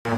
Hi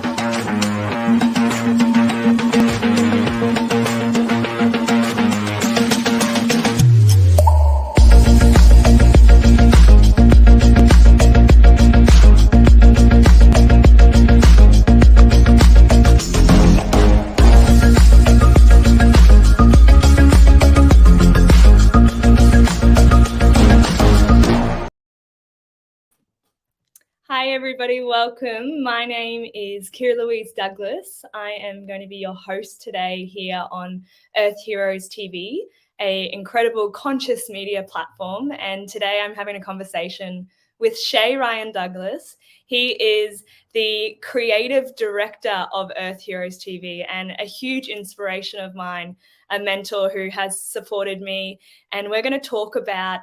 everybody, welcome. My name is Kiera Louise Douglas. I am going to be your host today here on Earth Heroes TV, an incredible conscious media platform. And today I'm having a conversation with Shay Ryan Douglas. He is the creative director of Earth Heroes TV and a huge inspiration of mine, a mentor who has supported me. And we're going to talk about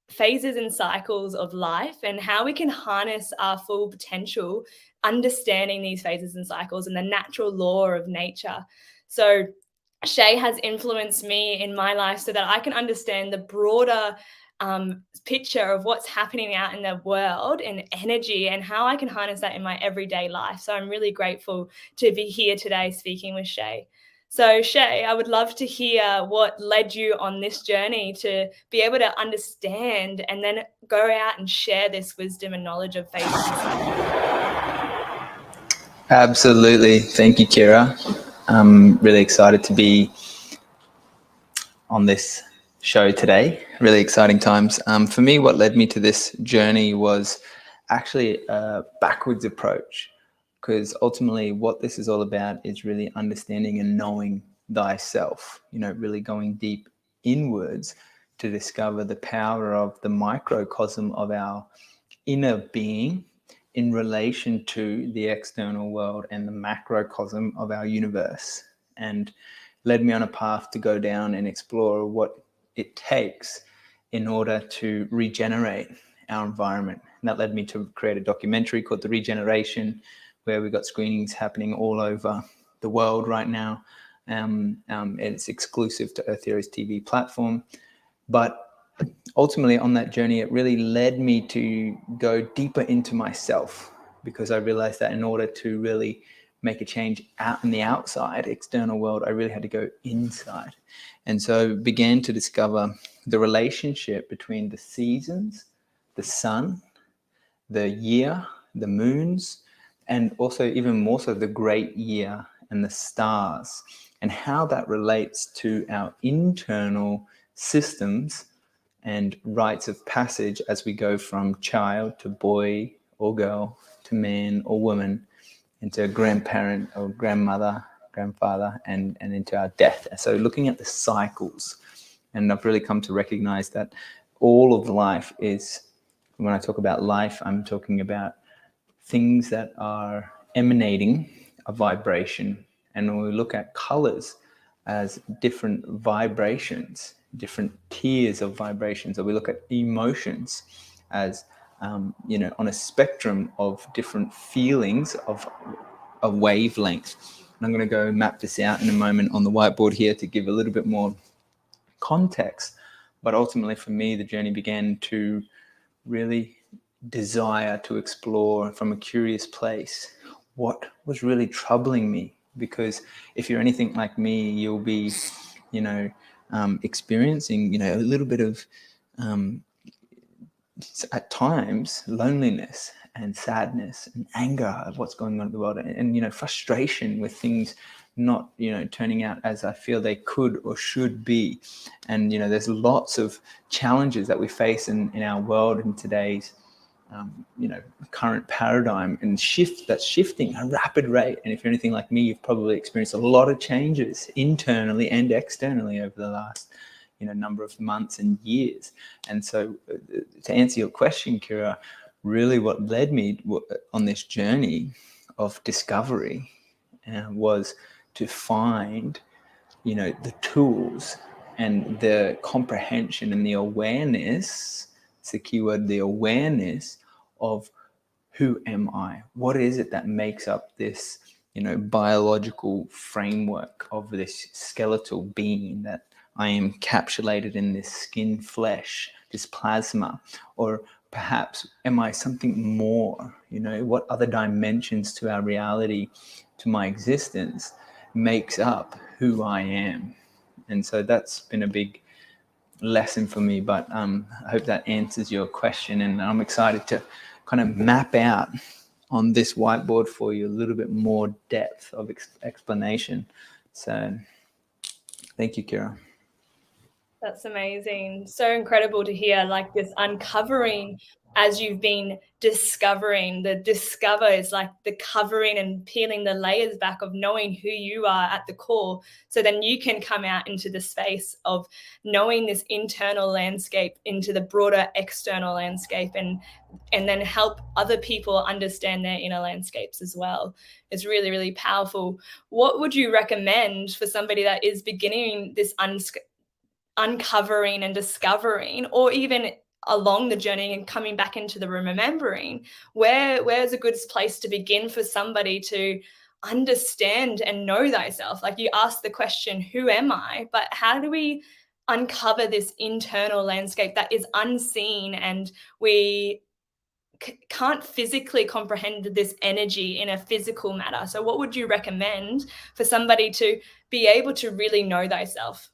phases and cycles of life and how we can harness our full potential, understanding these phases and cycles and the natural law of nature. So Shay has influenced me in my life so that I can understand the broader picture of what's happening out in the world and energy and how I can harness that in my everyday life. So I'm really grateful to be here today speaking with Shay. So Shay, I would love to hear what led you on this journey to be able to understand and then go out and share this wisdom and knowledge of phases and cycles. Absolutely. Thank you, Kiera. I'm really excited to be on this show today. Really exciting times. For me, what led me to this journey was actually a backwards approach, because ultimately what this is all about is really understanding and knowing thyself, really going deep inwards to discover the power of the microcosm of our inner being in relation to the external world and the macrocosm of our universe, and led me on a path to go down and explore what it takes in order to regenerate our environment. And that led me to create a documentary called The Regeneration, where we've got screenings happening all over the world right now. It's exclusive to Earth Heroes TV platform. But ultimately on that journey, it really led me to go deeper into myself, because I realized that in order to really make a change out in the outside external world, I really had to go inside. And so began to discover the relationship between the seasons, the sun, the year, the moons, and also even more so the great year and the stars, and how that relates to our internal systems and rites of passage as we go from child to boy or girl to man or woman, into grandparent or grandmother, grandfather, and into our death. So looking at the cycles, and I've really come to recognize that all of life is, when I talk about life, I'm talking about things that are emanating a vibration. And when we look at colors as different vibrations, different tiers of vibrations, or we look at emotions as on a spectrum of different feelings of a wavelength. And I'm going to go map this out in a moment on the whiteboard here to give a little bit more context. But ultimately for me, the journey began to really desire to explore from a curious place what was really troubling me. Because if you're anything like me, you'll be, experiencing, a little bit of, at times, loneliness and sadness and anger of what's going on in the world, and frustration with things not turning out as I feel they could or should be. And there's lots of challenges that we face in our world in today's current paradigm, and that's shifting at a rapid rate. And if you're anything like me, you've probably experienced a lot of changes internally and externally over the last number of months and years. And so to answer your question, Kiera, really what led me on this journey of discovery was to find the tools and the comprehension and the awareness. It's the keyword, the awareness of who am I? What is it that makes up this biological framework of this skeletal being that I am encapsulated in this skin, flesh, this plasma, or perhaps am I something more? What other dimensions to our reality, to my existence, makes up who I am? And so that's been a big lesson for me. But I hope that answers your question, and I'm excited to kind of map out on this whiteboard for you a little bit more depth of explanation. So thank you, Kiera. That's amazing. So incredible to hear, like, this uncovering as you've been discovering. The discover is like the covering and peeling the layers back of knowing who you are at the core. So then you can come out into the space of knowing this internal landscape into the broader external landscape, and then help other people understand their inner landscapes as well. It's really, really powerful. What would you recommend for somebody that is beginning this uncovering and discovering, or even along the journey and coming back into the remembering? Where's a good place to begin for somebody to understand and know thyself? Like, you ask the question, who am I? But how do we uncover this internal landscape that is unseen, and we can't physically comprehend this energy in a physical matter? So what would you recommend for somebody to be able to really know thyself?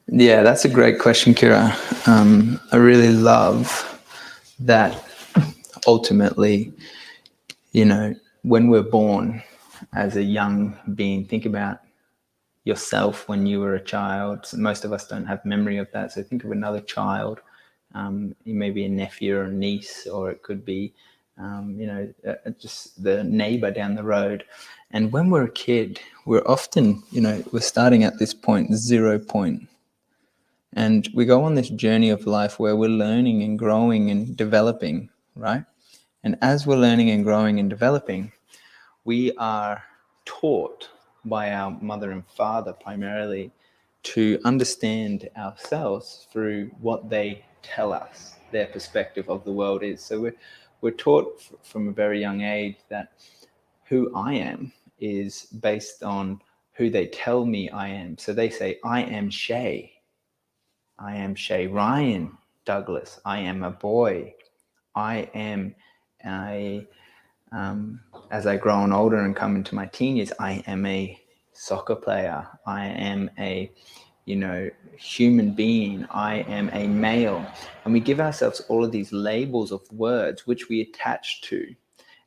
Yeah, that's a great question, Kiera. I really love that ultimately, when we're born as a young being, think about yourself when you were a child. Most of us don't have memory of that. So think of another child. You may be a nephew or a niece, or it could be, just the neighbor down the road. And when we're a kid, we're often, we're starting at this point, 0 point. And we go on this journey of life where we're learning and growing and developing, right? And as we're learning and growing and developing, we are taught by our mother and father primarily to understand ourselves through what they tell us their perspective of the world is. So we're taught from a very young age that who I am is based on who they tell me I am. So they say, I am Shay. I am Shay Ryan Douglas. I am a boy. I am as I grow on older and come into my teen years, I am a soccer player. I am a, human being. I am a male. And we give ourselves all of these labels of words which we attach to,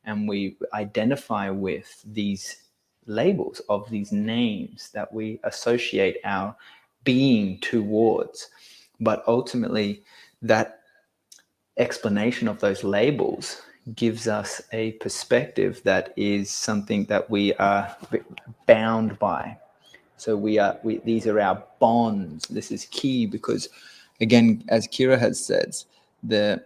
and we identify with these labels of these names that we associate our being towards. But ultimately, that explanation of those labels gives us a perspective that is something that we are bound by. So these are our bonds. This is key because, again, as Kiera has said, the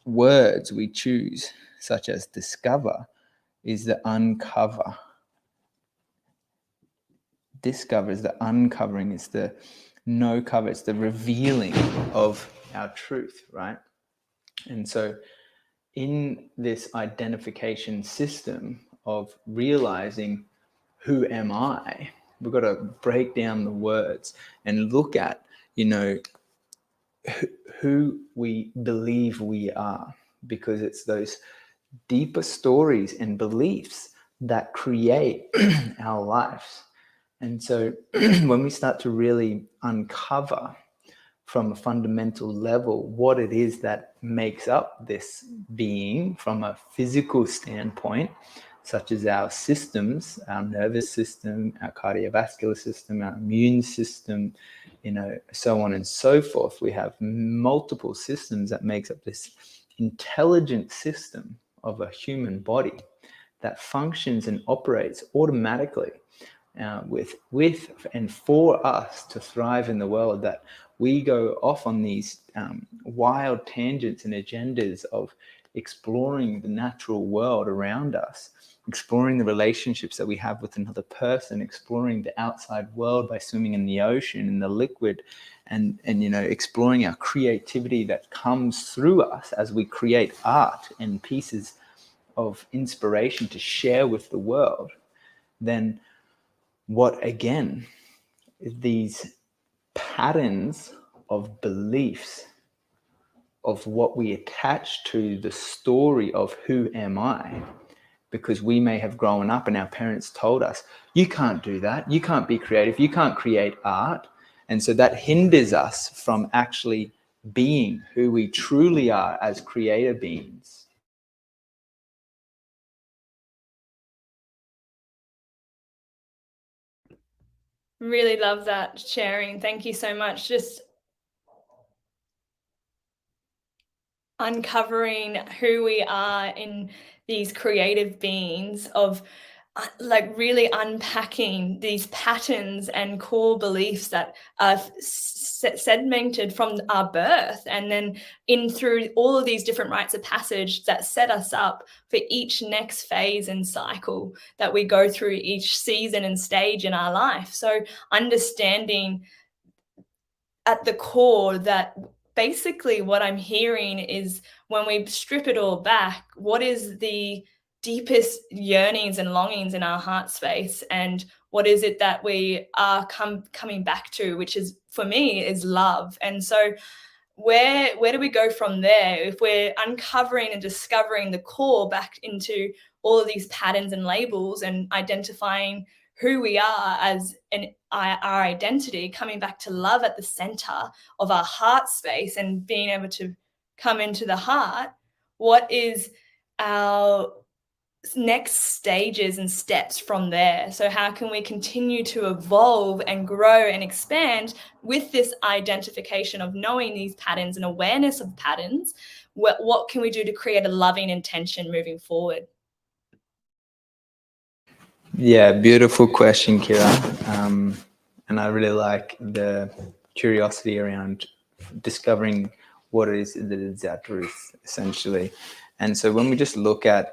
words we choose, such as discover, is the uncover. Discover is the uncovering, it's the no cover, it's the revealing of our truth, right? And so in this identification system of realizing who am I, we've got to break down the words and look at, who we believe we are, because it's those deeper stories and beliefs that create our lives. And so when we start to really uncover from a fundamental level what it is that makes up this being from a physical standpoint, such as our systems, our nervous system, our cardiovascular system, our immune system, so on and so forth. We have multiple systems that makes up this intelligent system of a human body that functions and operates automatically with and for us to thrive in the world. That we go off on these wild tangents and agendas of exploring the natural world around us, exploring the relationships that we have with another person, exploring the outside world by swimming in the ocean, in the liquid, and exploring our creativity that comes through us as we create art and pieces of inspiration to share with the world. Then what, again, these patterns of beliefs of what we attach to the story of who am I, because we may have grown up and our parents told us, you can't do that, you can't be creative, you can't create art. And so that hinders us from actually being who we truly are as creator beings. Really love that sharing. Thank you so much. Just uncovering who we are in these creative beings, of like really unpacking these patterns and core beliefs that are sedimented from our birth, and then in through all of these different rites of passage that set us up for each next phase and cycle that we go through each season and stage in our life. So understanding at the core that basically what I'm hearing is, when we strip it all back, what is the deepest yearnings and longings in our heart space, and what is it that we are coming back to, which is, for me, is love. And so where do we go from there? If we're uncovering and discovering the core back into all of these patterns and labels, and identifying who we are as our identity, coming back to love at the center of our heart space and being able to come into the heart, what is our next stages and steps from there? So how can we continue to evolve and grow and expand with this identification of knowing these patterns and awareness of patterns? What can we do to create a loving intention moving forward? Yeah, beautiful question, Kiera. And I really like the curiosity around discovering what it is that is our truth, essentially. And so when we just look at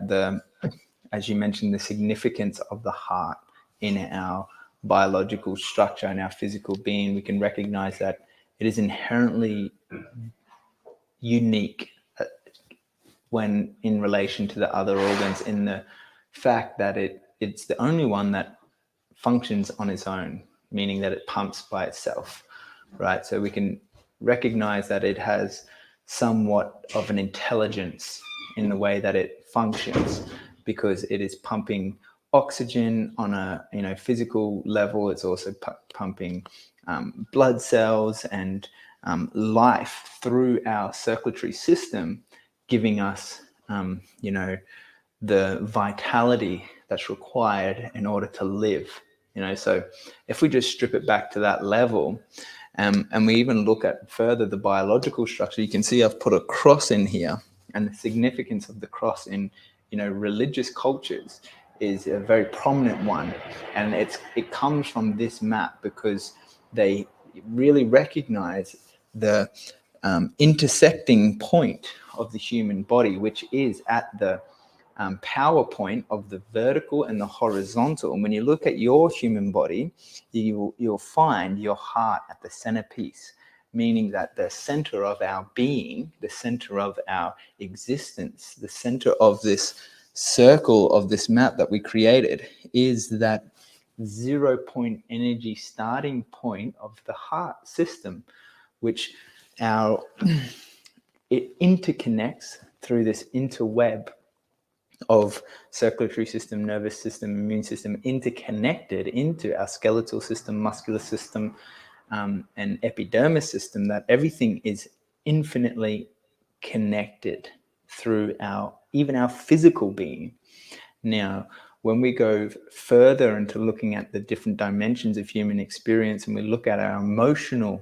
as you mentioned, the significance of the heart in our biological structure and our physical being, we can recognize that it is inherently unique when in relation to the other organs, in the fact that it's the only one that functions on its own, meaning that it pumps by itself, right? So we can recognize that it has somewhat of an intelligence in the way that it functions, because it is pumping oxygen on a physical level. It's also pumping blood cells and life through our circulatory system, giving us the vitality that's required in order to live. So if we just strip it back to that level, and we even look at further the biological structure, you can see I've put a cross in here, and the significance of the cross in religious cultures is a very prominent one, and it comes from this map, because they really recognize the intersecting point of the human body, which is at the power point of the vertical and the horizontal. And when you look at your human body, you'll find your heart at the centerpiece, meaning that the center of our being, the center of our existence, the center of this circle of this map that we created, is that 0 point energy starting point of the heart system, which it interconnects through this interweb of circulatory system, nervous system, immune system, interconnected into our skeletal system, muscular system, and epidermis system, that everything is infinitely connected through even our physical being. Now, when we go further into looking at the different dimensions of human experience, and we look at our emotional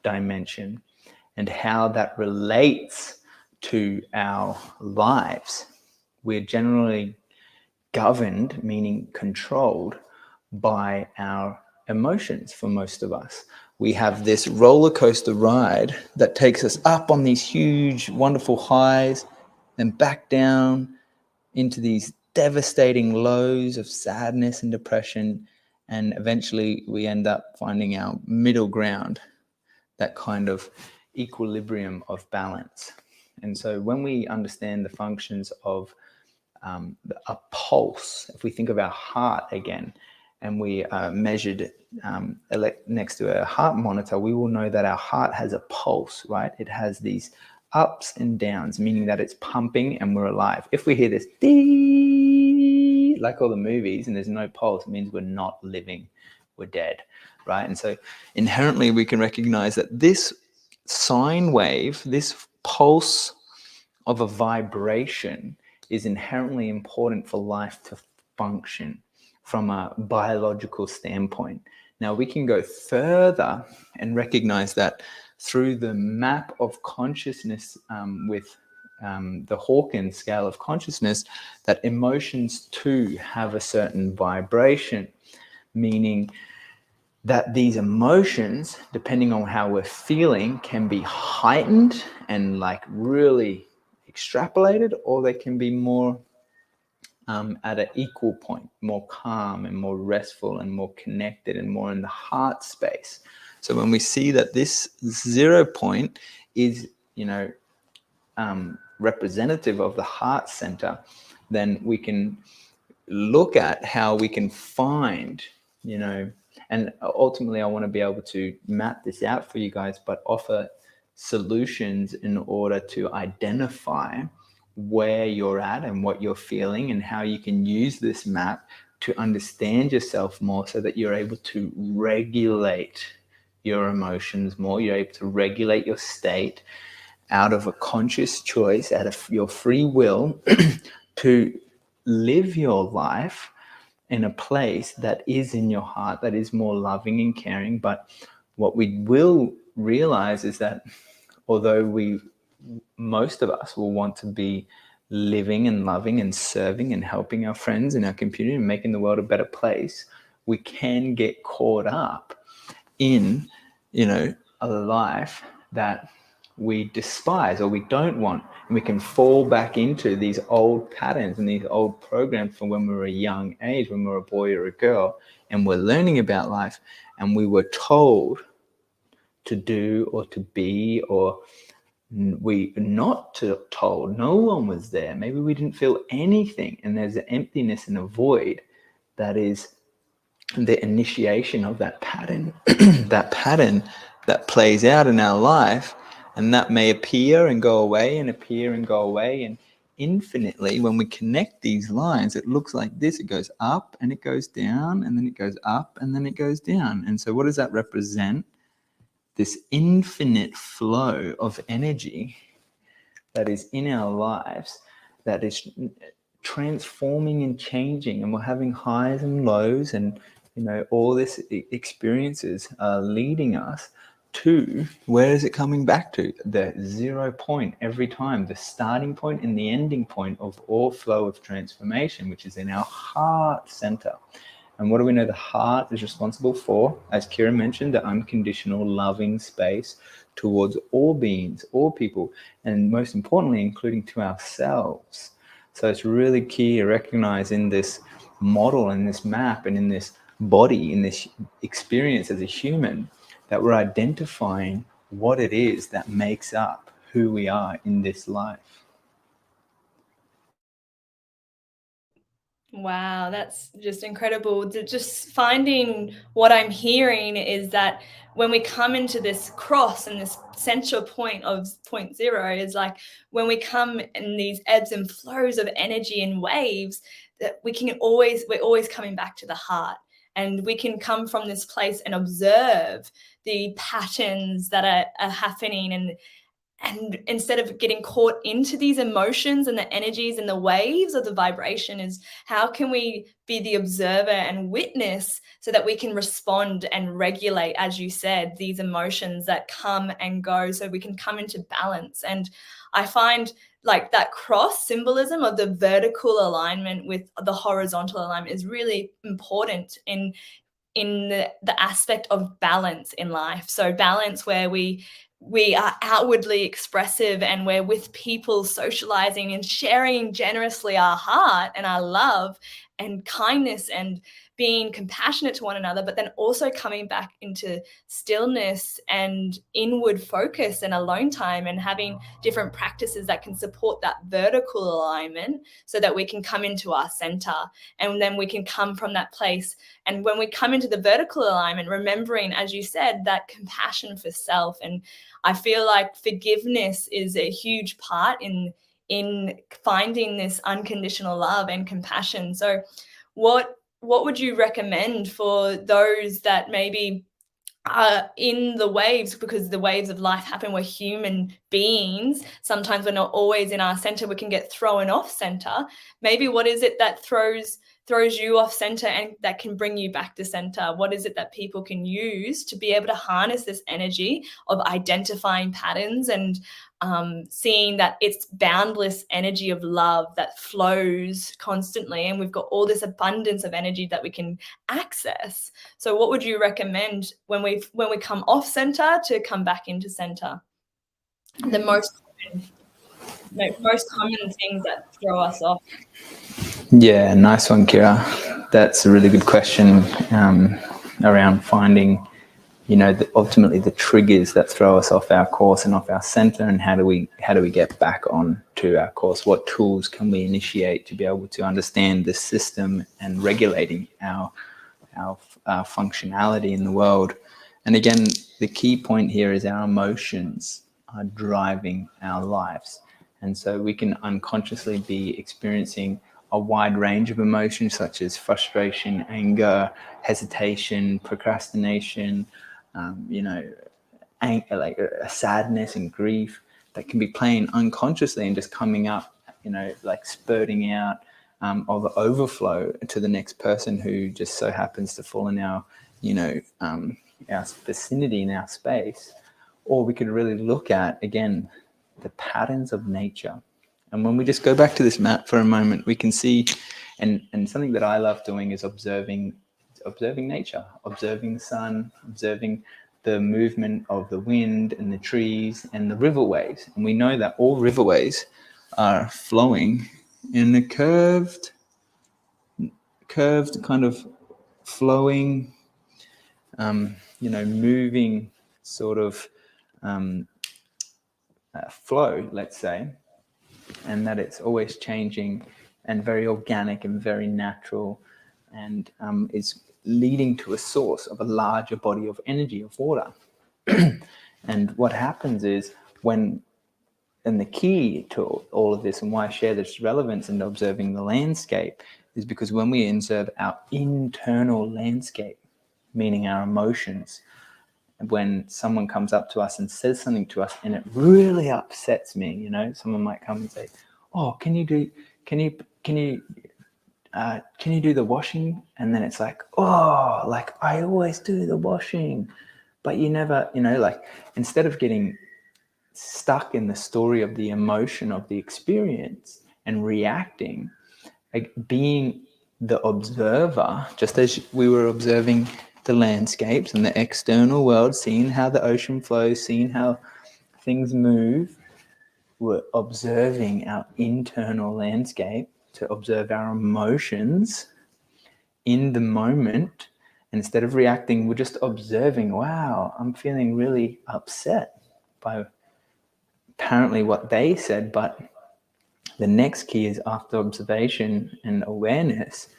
dimension and how that relates to our lives, we're generally governed, meaning controlled, by our emotions for most of us. We have this roller coaster ride that takes us up on these huge, wonderful highs, then back down into these devastating lows of sadness and depression. And eventually we end up finding our middle ground, that kind of equilibrium of balance. And so when we understand the functions of a pulse, if we think of our heart again, and we measured next to a heart monitor, we will know that our heart has a pulse, right? It has these ups and downs, meaning that it's pumping and we're alive. If we hear this dee, like all the movies, and there's no pulse, it means we're not living, we're dead, right? And so inherently we can recognize that this sine wave, this pulse of a vibration, is inherently important for life to function from a biological standpoint. Now we can go further and recognize that through the map of consciousness with the Hawkins scale of consciousness, that emotions too have a certain vibration, meaning that these emotions, depending on how we're feeling, can be heightened and like really extrapolated, or they can be more at an equal point, more calm and more restful and more connected and more in the heart space. So when we see that this 0 point is, representative of the heart center, then we can look at how we can find, and ultimately I want to be able to map this out for you guys, but offer solutions in order to identify where you're at and what you're feeling, and how you can use this map to understand yourself more so that you're able to regulate your emotions more. You're able to regulate your state out of a conscious choice, out of your free will to live your life in a place that is in your heart, that is more loving and caring. But what we will realize is that although most of us will want to be living and loving and serving and helping our friends in our community and making the world a better place, we can get caught up in, a life that we despise or we don't want, and we can fall back into these old patterns and these old programs from when we were a young age, when we were a boy or a girl, and we're learning about life, and we were told to do or to be, or we not told. No one was there. Maybe we didn't feel anything, and there's an emptiness and a void that is the initiation of that pattern that pattern that plays out in our life. And that may appear and go away and appear and go away. And infinitely, when we connect these lines, it looks like this. It goes up and it goes down, and then it goes up and then it goes down. And so what does that represent? This infinite flow of energy that is in our lives, that is transforming and changing. And we're having highs and lows, and all this experiences are leading us to, where is it coming back to? The 0 point every time, the starting point and the ending point of all flow of transformation, which is in our heart center. And what do we know the heart is responsible for? As Kiera mentioned, the unconditional loving space towards all beings, all people, and most importantly, including to ourselves. So it's really key to recognize in this model, in this map, and in this body, in this experience as a human, that we're identifying what it is that makes up who we are in this life. Wow, that's just incredible. Just finding what I'm hearing is that when we come into this cross and this central point of point 0 is like when we come in these ebbs and flows of energy and waves, that we're always coming back to the heart. And we can come from this place and observe the patterns that are happening, and instead of getting caught into these emotions and the energies and the waves of the vibration, is how can we be the observer and witness so that we can respond and regulate, as you said, these emotions that come and go, so we can come into balance. And I find like that cross symbolism of the vertical alignment with the horizontal alignment is really important in the aspect of balance in life. So balance where we are outwardly expressive and we're with people, socializing and sharing generously our heart and our love, and kindness and being compassionate to one another, but then also coming back into stillness and inward focus and alone time, and having different practices that can support that vertical alignment so that we can come into our center, and then we can come from that place. And when we come into the vertical alignment, remembering, as you said, that compassion for self. And I feel like forgiveness is a huge part in finding this unconditional love and compassion. So what would you recommend for those that maybe are in the waves, because the waves of life happen? We're human beings. Sometimes we're not always in our center. We can get thrown off center. Maybe what is it that throws you off center and that can bring you back to center? What is it that people can use to be able to harness this energy of identifying patterns and seeing that it's boundless energy of love that flows constantly, and we've got all this abundance of energy that we can access? So what would you recommend when we come off center to come back into center? The most common things that throw us off. Yeah, nice one, Kiera. That's a really good question around finding, ultimately the triggers that throw us off our course and off our center, and how do we get back on to our course? What tools can we initiate to be able to understand this system and regulating our functionality in the world? And again, the key point here is our emotions are driving our lives. And so we can unconsciously be experiencing a wide range of emotions, such as frustration, anger, hesitation, procrastination, like sadness and grief that can be playing unconsciously and just coming up, like spurting out of overflow to the next person who just so happens to fall in our, our vicinity, in our space. Or we could really look at, again, the patterns of nature. And when we just go back to this map for a moment, we can see, and something that I love doing is observing nature, observing the sun, observing the movement of the wind and the trees and the riverways. And we know that all riverways are flowing in a curved kind of flowing, moving sort of flow, let's say, and that it's always changing and very organic and very natural, and is leading to a source of a larger body of energy, of water. And what happens is and the key to all of this, and why I share this relevance in observing the landscape, is because when we observe our internal landscape, meaning our emotions, when someone comes up to us and says something to us and it really upsets me, someone might come and say, "Oh, can you do the washing?" And then it's like, "Oh, like I always do the washing," but you never, like, instead of getting stuck in the story of the emotion of the experience and reacting, like being the observer, just as we were observing the landscapes and the external world, seeing how the ocean flows, seeing how things move, we're observing our internal landscape to observe our emotions in the moment. And instead of reacting, we're just observing, wow, I'm feeling really upset by apparently what they said. But the next key is, after observation and awareness,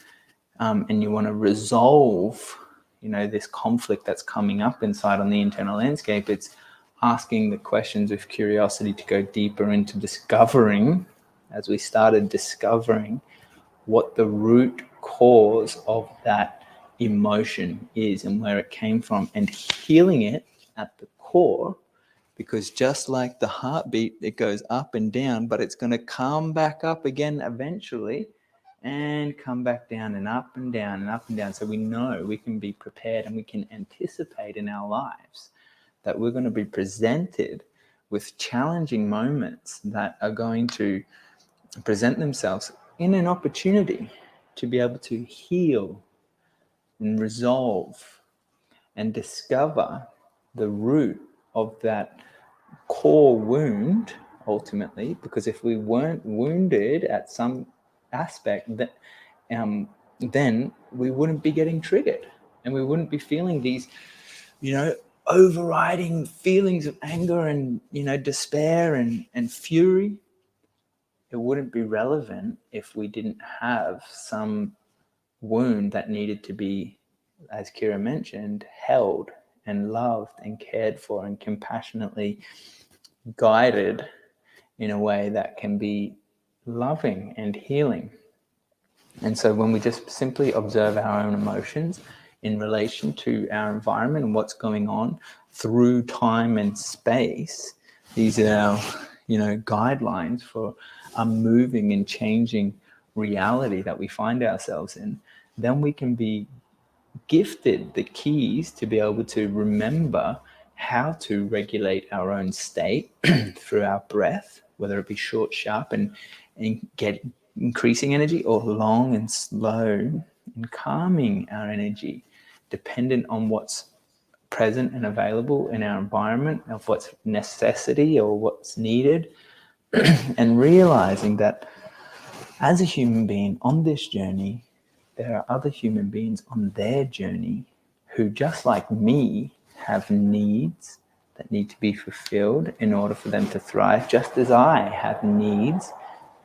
and you want to resolve this conflict that's coming up inside on the internal landscape, it's asking the questions with curiosity to go deeper into discovering, as we started discovering, what the root cause of that emotion is and where it came from, and healing it at the core. Because just like the heartbeat, it goes up and down, but it's going to come back up again eventually, and come back down and up and down and up and down. So we know we can be prepared, and we can anticipate in our lives that we're going to be presented with challenging moments that are going to present themselves in an opportunity to be able to heal and resolve and discover the root of that core wound, ultimately. Because if we weren't wounded at some aspect, that then we wouldn't be getting triggered, and we wouldn't be feeling these, overriding feelings of anger and, despair and fury. It wouldn't be relevant if we didn't have some wound that needed to be, as Kiera mentioned, held and loved and cared for and compassionately guided in a way that can be loving and healing. And so when we just simply observe our own emotions in relation to our environment and what's going on through time and space, these are our, guidelines for a moving and changing reality that we find ourselves in, then we can be gifted the keys to be able to remember how to regulate our own state through our breath, whether it be short, sharp, and get increasing energy, or long and slow and calming our energy, dependent on what's present and available in our environment, of what's necessity or what's needed, and realizing that as a human being on this journey, there are other human beings on their journey who, just like me, have needs that need to be fulfilled in order for them to thrive, just as I have needs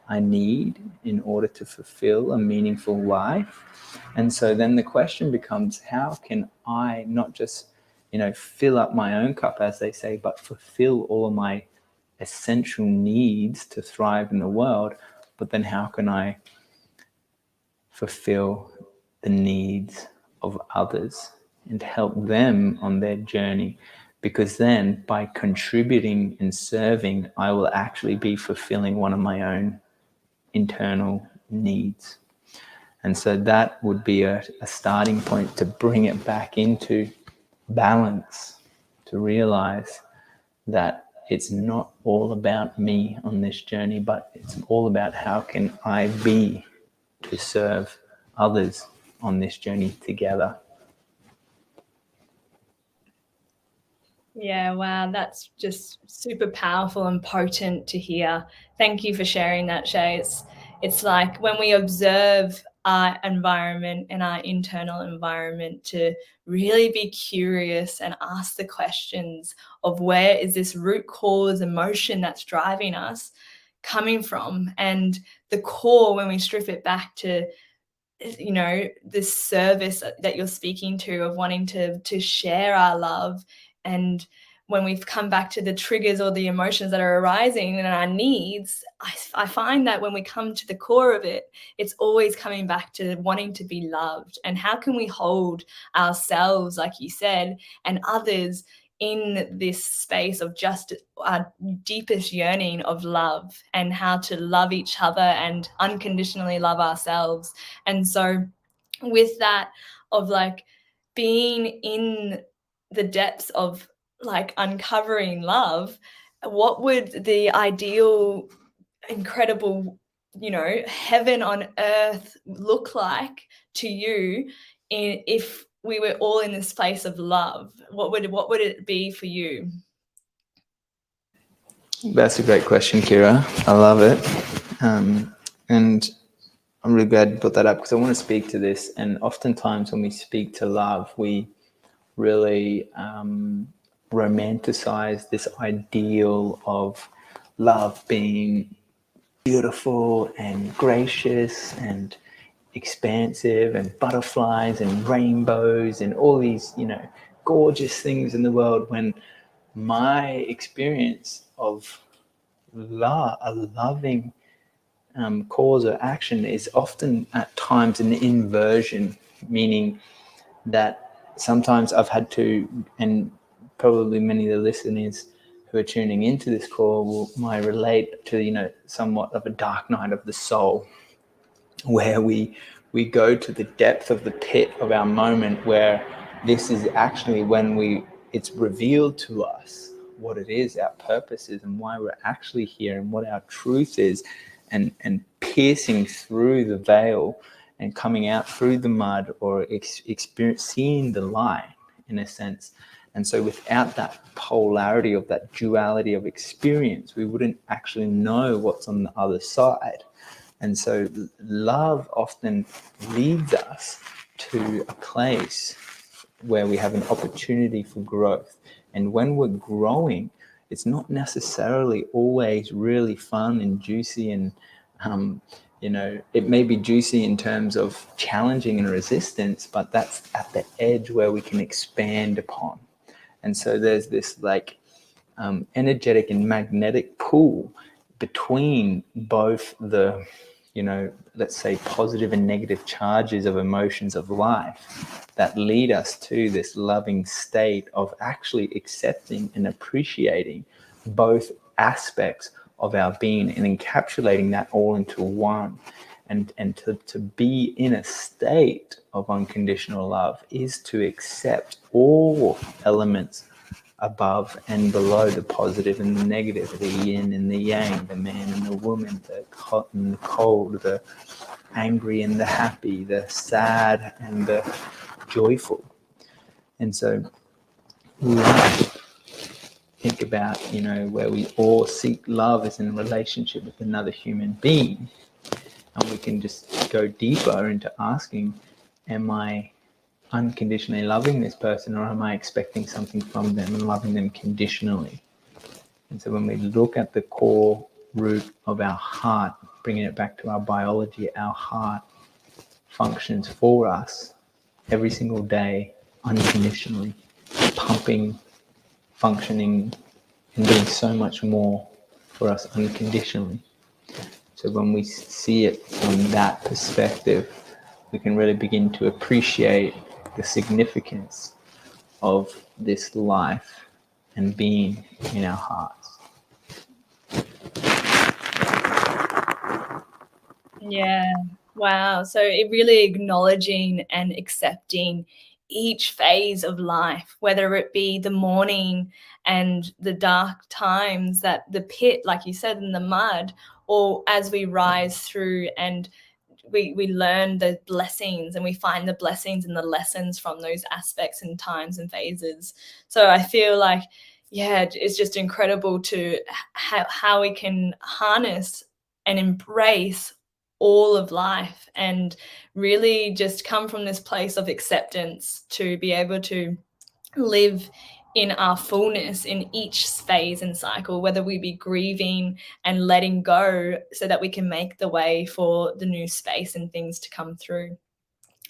I need in order to fulfill a meaningful life. And so then the question becomes, how can I not just, fill up my own cup, as they say, but fulfill all of my essential needs to thrive in the world? But then how can I fulfill the needs of others and help them on their journey? Because then by contributing and serving, I will actually be fulfilling one of my own internal needs. And so that would be a starting point to bring it back into balance, to realize that it's not all about me on this journey, but it's all about how can I be to serve others on this journey together. Yeah, wow, that's just super powerful and potent to hear. Thank you for sharing that, Shay. It's like when we observe our environment and our internal environment, to really be curious and ask the questions of where is this root cause emotion that's driving us coming from, and the core, when we strip it back to this service that you're speaking to, of wanting to share our love. And when we've come back to the triggers or the emotions that are arising and our needs, I find that when we come to the core of it, it's always coming back to wanting to be loved. And how can we hold ourselves, like you said, and others in this space of just our deepest yearning of love, and how to love each other and unconditionally love ourselves. And so with that, of like being in the depths of like uncovering love, what would the ideal, incredible, heaven on earth look like to you if we were all in this place of love? What would it be for you? That's a great question, Kiera. I love it. And I'm really glad you put that up, because I want to speak to this. And oftentimes when we speak to love, we really romanticize this ideal of love being beautiful and gracious and expansive and butterflies and rainbows and all these, gorgeous things in the world, when my experience of a loving cause or action is often at times an inversion, meaning that sometimes I've had to, and probably many of the listeners who are tuning into this call might relate to, somewhat of a dark night of the soul, where we go to the depth of the pit of our moment, where this is actually when it's revealed to us what it is, our purpose is, and why we're actually here, and what our truth is, and piercing through the veil and coming out through the mud, or seeing the light in a sense. And so without that polarity of that duality of experience, we wouldn't actually know what's on the other side. And so love often leads us to a place where we have an opportunity for growth. And when we're growing, it's not necessarily always really fun and juicy and it may be juicy in terms of challenging and resistance, but that's at the edge where we can expand upon. And so there's this energetic and magnetic pull between both the, let's say positive and negative charges of emotions of life that lead us to this loving state of actually accepting and appreciating both aspects of our being and encapsulating that all into one. And to be in a state of unconditional love is to accept all elements above and below, the positive and the negative, the yin and the yang, the man and the woman, the hot and the cold, the angry and the happy, the sad and the joyful. And so love, think about, where we all seek love is in a relationship with another human being. And we can just go deeper into asking, am I unconditionally loving this person, or am I expecting something from them and loving them conditionally? And so when we look at the core root of our heart, bringing it back to our biology, our heart functions for us every single day unconditionally, pumping, functioning, and doing so much more for us unconditionally. So when we see it from that perspective, we can really begin to appreciate the significance of this life and being in our hearts. Yeah. Wow. So it really acknowledging and accepting each phase of life, whether it be the morning and the dark times, that the pit, like you said, in the mud, or as we rise through and we learn the blessings and we find the blessings and the lessons from those aspects and times and phases. So I feel like, yeah, it's just incredible to how we can harness and embrace all of life and really just come from this place of acceptance to be able to live in our fullness in each phase and cycle, whether we be grieving and letting go so that we can make the way for the new space and things to come through.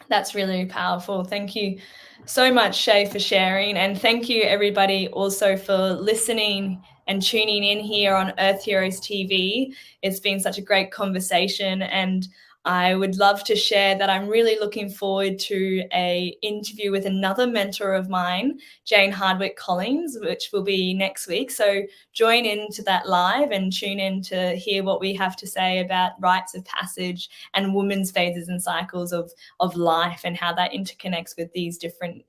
That's really powerful. Thank you so much, Shay, for sharing. And thank you, everybody, also for listening and tuning in here on Earth Heroes TV. It's been such a great conversation, and I would love to share that I'm really looking forward to an interview with another mentor of mine, Jane Hardwick Collins, which will be next week. So join into that live and tune in to hear what we have to say about rites of passage and women's phases and cycles of life and how that interconnects with these different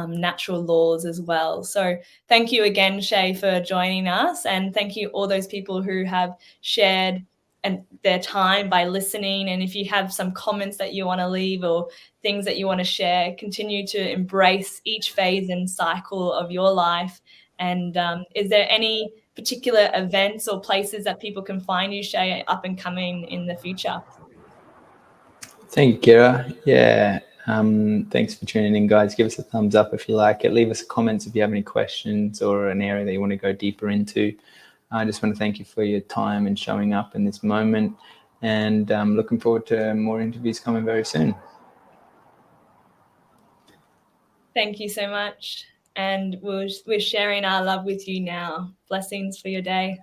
natural laws as well. So thank you again, Shay, for joining us. And thank you all those people who have shared and their time by listening. And if you have some comments that you want to leave or things that you want to share, continue to embrace each phase and cycle of your life. And is there any particular events or places that people can find you, Shay, up and coming in the future? Thank you, Kiera. Yeah. Thanks for tuning in, guys. Give us a thumbs up if you like it. Leave us comments if you have any questions or an area that you want to go deeper into. I just want to thank you for your time and showing up in this moment, and looking forward to more interviews coming very soon. Thank you so much. And we're sharing our love with you now. Blessings for your day.